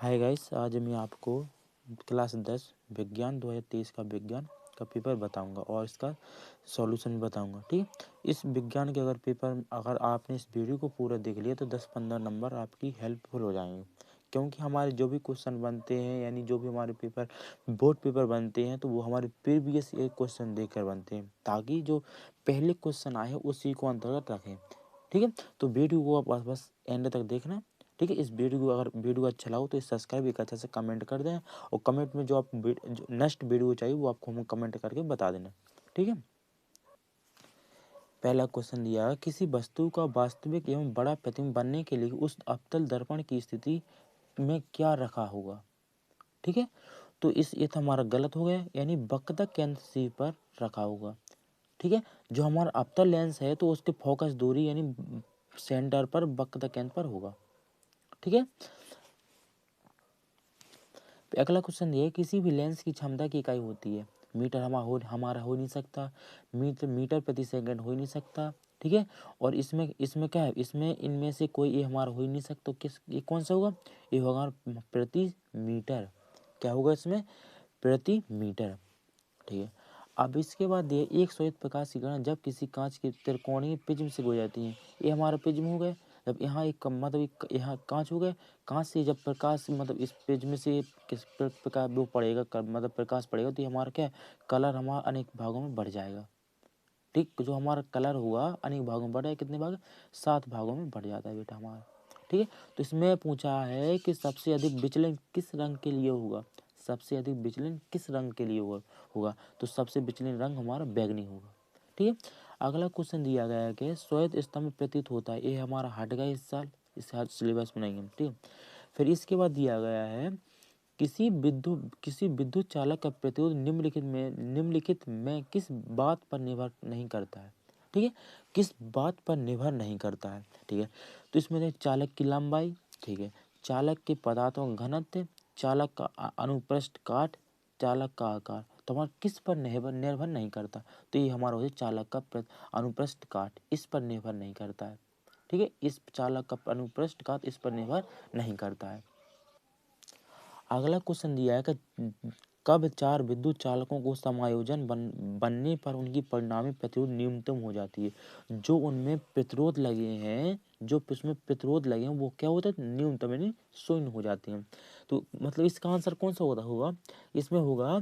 Hi guys, आज मैं आपको क्लास 10 विज्ञान 2023 का विज्ञान का पेपर बताऊंगा और इसका सॉल्यूशन भी बताऊंगा। ठीक है, इस विज्ञान के अगर आपने इस वीडियो को पूरा देख लिया तो 10-15 नंबर आपकी हेल्पफुल हो जाएंगे, क्योंकि हमारे जो भी क्वेश्चन बनते हैं यानी जो भी हमारे पेपर बोर्ड पेपर बनते हैं तो वो हमारे प्रीवियस एक क्वेश्चन देखकर बनते हैं, ताकि जो पहले क्वेश्चन आए उसी को अंतर्गत रखें। ठीक है, तो वीडियो को आप बस एंड तक देखना। ठीक है, इस वीडियो को अगर वीडियो अच्छा लगा तो इस सब्सक्राइब एक अच्छा से कमेंट कर दें, और कमेंट में जो आप जो नेक्स्ट वीडियो चाहिए वो आपको हम कमेंट करके बता देना। ठीक है, पहला क्वेश्चन दिया है, किसी वस्तु का वास्तविक एवं बड़ा प्रतिबिंब बनने के लिए उस अवतल दर्पण की स्थिति में क्या रखा होगा। ठीक है, तो ये तो हमारा गलत हो गया, यानी वक्रता केंद्र सी पर रखा होगा। ठीक है, जो हमारा अवतल लेंस है तो उसके फोकस दूरी यानी सेंटर पर वक्रता केंद्र पर होगा। ठीक है, अगला क्वेश्चन ये, किसी भी लेंस की क्षमता की इकाई होती है। मीटर हमारा हो नहीं सकता, मीटर प्रति सेकंड हो ही नहीं सकता। ठीक है, और इसमें इसमें क्या है, इसमें इनमें से कोई ये हमारा हो ही नहीं सकता। ये कौन सा होगा, ये होगा प्रति मीटर। क्या होगा इसमें, प्रति मीटर। ठीक है, अब इसके बाद ये एक श्वेत प्रकाश की किरण जब किसी कांच के त्रिकोणीय प्रिज्म से गुजरती है, ये हमारा प्रिज्म हो गया। जब यहाँ यहाँ कांच हो गए, कांच से जब प्रकाश इस प्रिज्म से किस प्रकार वो पड़ेगा प्रकाश पड़ेगा, तो ये हमारा क्या है, कलर हमारा अनेक भागों में बढ़ जाएगा। ठीक, जो हमारा कलर हुआ अनेक भागों में बढ़ जाएगा, कितने भाग, 7 भागों में बढ़ जाता है बेटा हमारा। ठीक है, तो इसमें पूछा है कि सबसे अधिक विचलन किस रंग के लिए होगा। सबसे अधिक विचलन किस रंग के लिए होगा, तो सबसे विचलन रंग हमारा बैगनी होगा। ठीक है, अगला क्वेश्चन दिया गया है कि श्वेत स्तंभ प्रतीत होता है, ये हमारा हट गया इस साल, इस सिलेबस में नहीं है। ठीक है, फिर इसके बाद दिया गया है, किसी विद्युत चालक का प्रतिरोध निम्नलिखित में किस बात पर निर्भर नहीं करता है। ठीक है, किस बात पर निर्भर नहीं करता है। ठीक है, तो इसमें चालक की लंबाई, ठीक है, चालक के पदार्थों का घनत्व, चालक का अनुप्रस्थ काट, चालक का आकार, तो हमारा किस पर निर्भर नहीं करता, तो ये हमारा हो जाए चालक का अनुप्रस्थ काट, इस पर निर्भर नहीं करता है। ठीक है, इस चालक का अनुप्रस्थ काट इस पर निर्भर नहीं करता है। अगला क्वेश्चन दिया है कि कब 4 विद्युत चालकों को समायोजन बनने पर उनकी परिणामी प्रतिरोध न्यूनतम हो जाती है। जो उनमें प्रतिरोध लगे हैं, जो उसमें प्रतिरोध लगे हैं वो क्या होता है, न्यूनतम यानी शून्य हो जाते हैं। तो इसका आंसर कौन सा होगा, इसमें होगा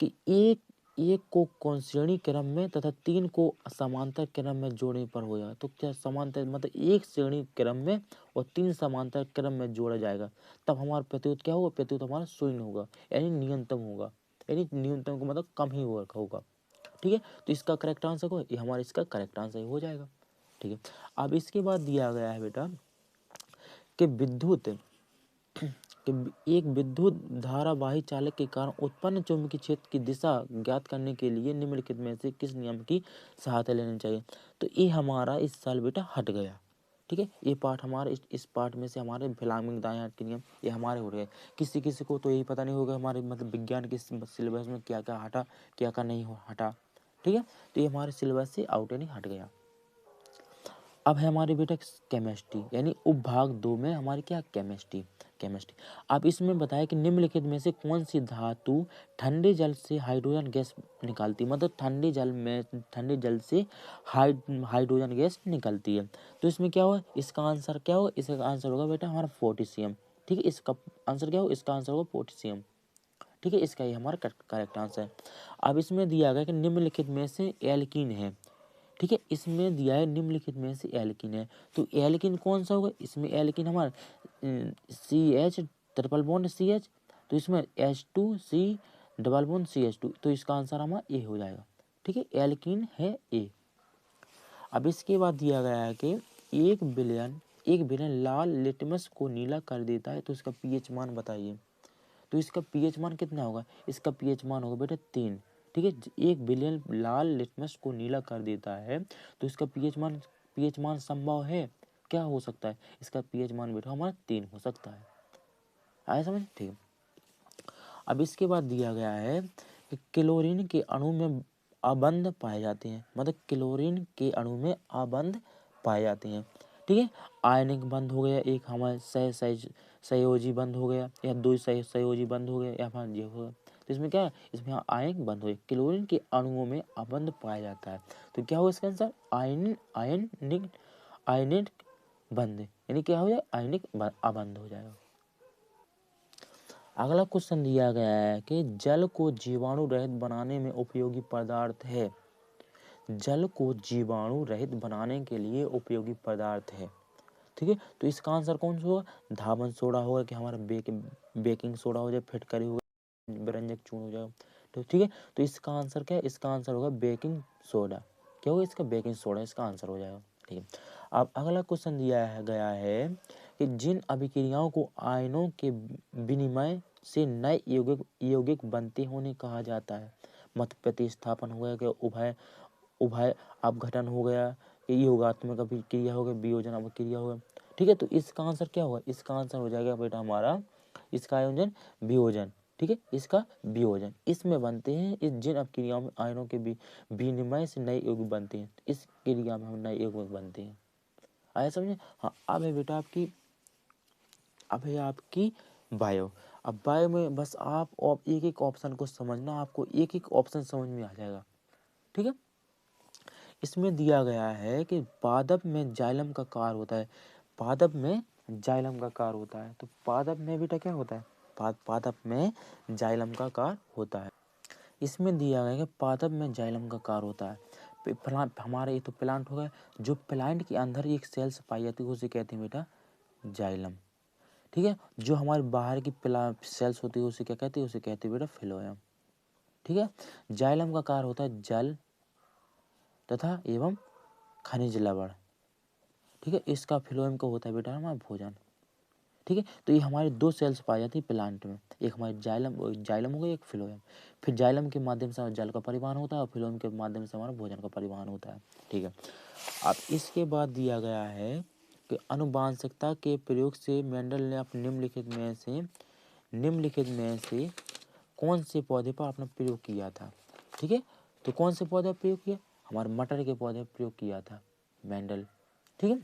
कि एक एक को कौन श्रेणी क्रम में तथा 3 को समांतर क्रम में जोड़ने पर हो जाएगा। तो क्या समांतर एक श्रेणी क्रम में और 3 समांतर क्रम में जोड़ा जाएगा, तब हमारा प्रतिरोध क्या होगा, प्रतिरोध हमारा शून्य होगा, यानी न्यूनतम होगा, यानी न्यूनतम का कम ही होगा। ठीक है, तो इसका करेक्ट आंसर को ये हमारा इसका करेक्ट आंसर हो जाएगा। ठीक है, अब इसके बाद दिया गया है बेटा कि एक विद्युत धारावाही चालक के कारण उत्पन्न चुंबकीय क्षेत्र की दिशा ज्ञात करने के लिए निम्नलिखित में से किस नियम की सहायता लेनी चाहिए। तो ये हमारा इस साल बेटा हट गया। ठीक है, ये पार्ट हमारे इस पार्ट में से हमारे फिलामिंग दाएं हाथ के नियम ये हमारे हो रहे। किसी किसी को तो यही पता नहीं होगा हमारे विज्ञान के सिलेबस में क्या क्या हटा, क्या क्या नहीं हटा। ठीक है, तो ये हमारे सिलेबस से आउट यानी हट गया। अब है हमारे बेटा केमिस्ट्री, यानी उपभाग 2 में हमारी क्या केमिस्ट्री। अब इसमें बताया कि निम्नलिखित में से कौन सी धातु ठंडे जल से हाइड्रोजन गैस निकालती है, ठंडे जल से हाइड्रोजन गैस निकलती है। तो इसमें क्या होगा, इसका आंसर क्या होगा, इसका आंसर होगा बेटा हमारा पोटेशियम। ठीक है, इसका आंसर क्या होगा, इसका आंसर होगा पोटेशियम। ठीक है, इसका ये हमारा करेक्ट आंसर है। अब इसमें दिया गया कि निम्नलिखित में से एल्कीन है। ठीक है, इसमें दिया है निम्नलिखित में से एल्कीन है, तो एल्कीन कौन सा होगा, इसमें एल्कीन हमारा CH ट्रिपल बॉन्ड CH, तो इसमें H2C डबल बॉन्ड CH2, तो इसका आंसर हमारा ए हो जाएगा। ठीक है, एल्कीन है ए। अब इसके बाद दिया गया है कि एक बिलियन लाल लिटमस को नीला कर देता है, तो इसका पीएच मान बताइए। तो इसका पीएच मान कितना होगा, इसका पीएच मान होगा बेटा 3। ठीक है, 1 बिलियन लाल लिटमस को नीला कर देता है, तो इसका पीएच मान संभव है, क्या हो सकता है, इसका पीएच मान बेटा हमारा 3 हो सकता है। आया समझ, ठीक है। अब इसके बाद दिया गया है कि क्लोरीन के अणु में अबंध पाए जाते हैं, क्लोरीन के अणु में अबंध पाए जाते हैं। ठीक है, आयनिक बंध हो गया एक हमारे संयोजी बंद हो गया, या दो संयोजी बंद हो गया, या फिर ये हो गया। तो इसमें क्या है, इसमें आयनिक बंद हो गया। क्लोरीन के अणुओं में अबंध पाया जाता है। तो क्या होगा इसका आंसर, आयनिक बंद, यानी क्या हो जाए, आयनिक अबंध हो जाएगा। अगला क्वेश्चन दिया गया है कि जल को जीवाणु रहित बनाने में उपयोगी पदार्थ है। जल को जीवाणु रहित बनाने के लिए उपयोगी पदार्थ है, ठीक है। तो इसका आंसर कौन सा होगा, धावन सोडा होगा, कि हमारा बेकिंग सोडा हो जाए, फिटकरी हो गया, व्यंजक चूर्ण हो जाएगा। तो ठीक है, तो इसका आंसर क्या है, इसका आंसर होगा बेकिंग सोडा। क्या होगा इसका, बेकिंग सोडा इसका आंसर हो जाएगा, ठीक है। अब अगला क्वेश्चन दिया गया है कि जिन अभिक्रियाओं को आयनों के विनिमय से नए यौगिक बनते होने कहा जाता है। मत प्रतिस्थापन हो गया, कि उभय अपघटन हो गया, योगात्मक अभिक्रिया हो गया, वियोजन अभिक्रिया हो गया, ठीक है। तो इसका आंसर क्या होगा, इसका आंसर हो जाएगा बेटा हमारा, इसका आयोजन वियोजन, ठीक है, इसका वियोजन। इसमें बनते हैं, इस जिन अपक्रियाओं में आयनों के विनिमय से नए यौगिक बनते हैं, इस क्रिया में हम नए यौगिक बनते हैं। आया समझे। हाँ, अब है बेटा आपकी बायो। अब बायो में बस आप एक एक ऑप्शन को समझना, आपको एक एक ऑप्शन समझ में आ जाएगा, ठीक है। इसमें दिया गया है कि पादप में जाइलम का कार्य होता है। पादप में जाइलम का कार्य होता है, तो पादप में बेटा क्या होता है, पादप में जाइलम का कार्य होता है। इसमें दिया गया है कि पादप में जाइलम का कार्य होता है। हमारे ये तो प्लांट हो गए, जो प्लांट के अंदर एक सेल्स पाई जाती है उसे कहते हैं बेटा जाइलम, ठीक है। जो हमारे बाहर की सेल्स होती है उसे क्या कहते हैं, उसे कहते हैं बेटा फ्लोएम, ठीक है। जाइलम का कार्य होता है जल तथा एवं खनिज लवण, ठीक है। इसका फ्लोएम का होता है बेटा हमारा भोजन, ठीक है। तो ये हमारे दो सेल्स पाई जाती है प्लांट में, एक हमारे जाइलम हो गया, एक फ्लोएम। फिर जाइलम के माध्यम से जल का परिवहन होता है और फ्लोएम के माध्यम से हमारा भोजन का परिवहन होता है, ठीक है। अब इसके बाद दिया गया है कि आनुवांशिकता के प्रयोग से मेंडल ने अपने निम्नलिखित में से कौन से पौधे पर अपना प्रयोग किया था, ठीक है। तो कौन से पौधे पर प्रयोग किया, हमारे मटर के पौधे पर प्रयोग किया था मेंडल, ठीक है।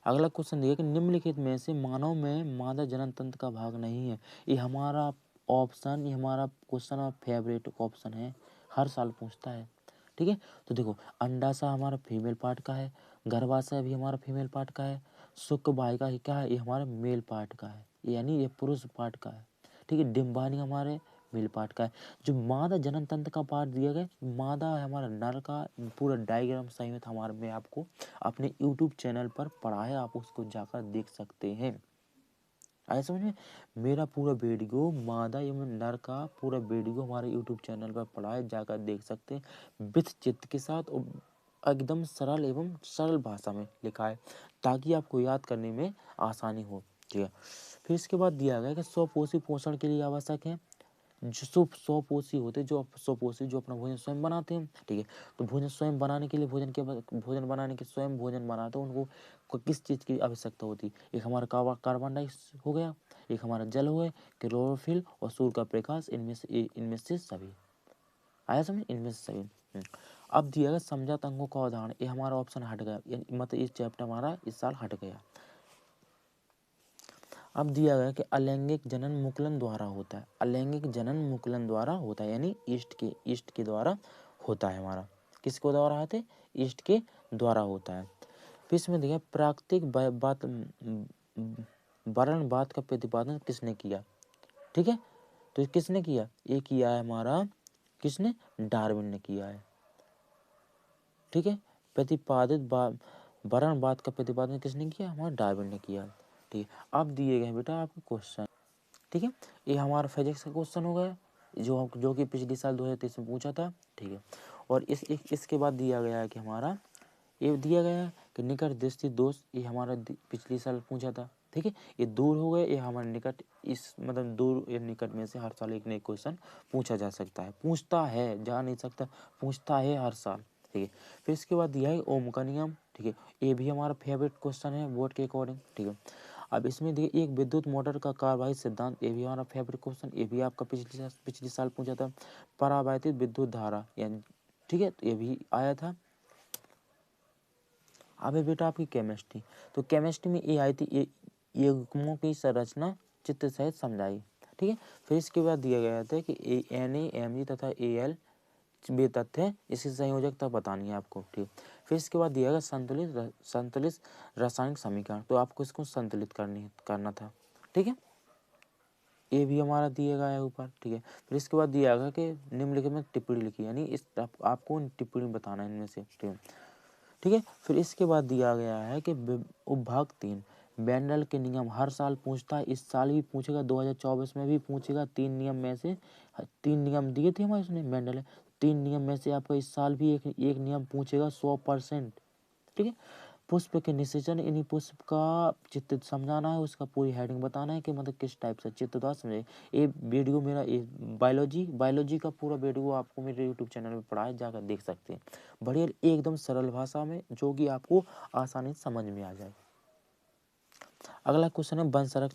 अगला क्वेश्चन दिया कि निम्नलिखित में से मानव में मादा जनन तंत्र का भाग नहीं है। ये हमारा क्वेश्चन और फेवरेट ऑप्शन है, हर साल पूछता है, ठीक है। तो देखो, अंडाशय हमारा फीमेल पार्ट का है, गर्भाशय भी हमारा फीमेल पार्ट का है, शुक्र वाहिका ही क्या है, ये हमारा मेल पार्ट का है, यानी ये पुरुष पार्ट का है, ठीक है। डिम्बानी हमारे मेल पार्ट का है। जो मादा जनन तंत्र का पार्ट दिया गया, मादा है हमारा नर का, पूरा डायग्राम सहित हमारे में आपको अपने यूट्यूब चैनल पर पढ़ा है, आप उसको जाकर देख सकते हैं। आया समझ में, मेरा पूरा वीडियो मादा एवं नर का पूरा वीडियो हमारे यूट्यूब चैनल पर पढ़ा है, जाकर देख सकते हैं विथ चित्र के साथ, और एकदम सरल एवं सरल भाषा में लिखा है, ताकि आपको याद करने में आसानी हो, ठीक है। फिर इसके बाद दिया गया कि स्वपोषी पोषण के लिए आवश्यक है, जो स्वपोषी होते हैं, जो स्वपोषी जो अपना भोजन स्वयं बनाते हैं, ठीक है। तो भोजन स्वयं बनाने के लिए भोजन बनाने के स्वयं भोजन बनाते हैं, उनको किस चीज़ की आवश्यकता होती है, एक हमारा कार्बन डाइऑक्साइड हो गया, एक हमारा जल हो गया, क्लोरोफिल और सूर्य का प्रकाश, इनमें से सभी। आया समझ, इनमें से सभी। अब दिया गया समझात अंगों का उदाहरण, ये हमारा ऑप्शन हट गया, मतलब इस चैप्टर हमारा इस साल हट गया। अब दिया गया कि अलैंगिक जनन मुकुलन द्वारा होता है, अलैंगिक जनन मुकुलन द्वारा होता है, यानी ईस्ट के द्वारा होता है हमारा, किसको द्वारा होता है, ईस्ट के द्वारा होता है। फिर इसमें देखिए प्राकृतिक वर्णवाद का प्रतिपादन किसने किया, ठीक है। तो किसने किया, ये किया है हमारा, किसने, डार्विन ने किया है, ठीक है। प्रतिपादित वर्णवाद का प्रतिपादन किसने किया, हमारा डार्विन ने किया, ठीक है। अब दिए गए बेटा आपके क्वेश्चन, ठीक है। ये हमारा फिजिक्स का क्वेश्चन हो गया, जो कि पिछले साल 2023 में पूछा था, ठीक है। और इसके बाद दिया गया है कि हमारा ये दिया गया है कि निकट दृष्टि दोष, ये हमारा पिछले साल पूछा था, ठीक है। ये दूर हो गए, ये हमारे निकट, इस मतलब दूर या निकट में से हर साल एक नए क्वेश्चन पूछा जा सकता है, पूछता है, जा नहीं सकता, पूछता है हर साल, ठीक है। फिर इसके बाद दिया है ओम का नियम, ठीक है। ये भी हमारा फेवरेट क्वेश्चन है बोर्ड के अकॉर्डिंग, ठीक है। अब इसमें देखिए एक विद्युत मोटर का कार्यवाही सिद्धांत, ये भी हमारा फेवरेट क्वेश्चन, ये भी आपका पिछले साल पूछा था। परावर्तित विद्युत धारा, यानी ठीक है, तो ये भी आया था। अब है बेटा आपकी केमिस्ट्री, तो केमिस्ट्री में ये आई थी, युग्मों की संरचना चित्र सहित समझाई। ठीक है, फिर इसके बाद दिया गया था कि Na, Mg तथा Al वे तथ्य हैं, इसकी संयोजकता बतानी है आपको। ठीक, फिर इसके बाद दिया गया संतुलित रासायनिक समीकरण, तो आपको इसको संतुलित करना था। ठीक है, ये भी हमारा दिया गया है ऊपर। ठीक है, फिर इसके बाद दिया गया कि निम्नलिखित में टिप्पणी लिखी, यानी इस आपको टिप्पणी बताना है इनमें से। ठीक है, ठीक है, फिर इसके बाद दिया गया है कि उपभाग 3 बेंडल के नियम हर साल पूछता है, इस साल भी पूछेगा, 2024 में भी पूछेगा। 3 नियम में से 3 नियम दिए थे हमारे उसने बेंडल है, 3 नियम में से आपका इस साल भी एक नियम पूछेगा 100%। ठीक है, पुष्प के निषेचन, इन्हीं पुष्प का चित्र समझाना है, उसका पूरी हेडिंग बताना है कि मतलब किस टाइप से चित्र द्वारा समझे। ये वीडियो मेरा बायोलॉजी का पूरा वीडियो आपको मेरे यूट्यूब चैनल में पड़ा है, जाकर देख सकते हैं, बढ़िया एकदम सरल भाषा में, जो कि आपको आसानी से समझ में आ जाए। अगला क्वेश्चन है वन संरक्षण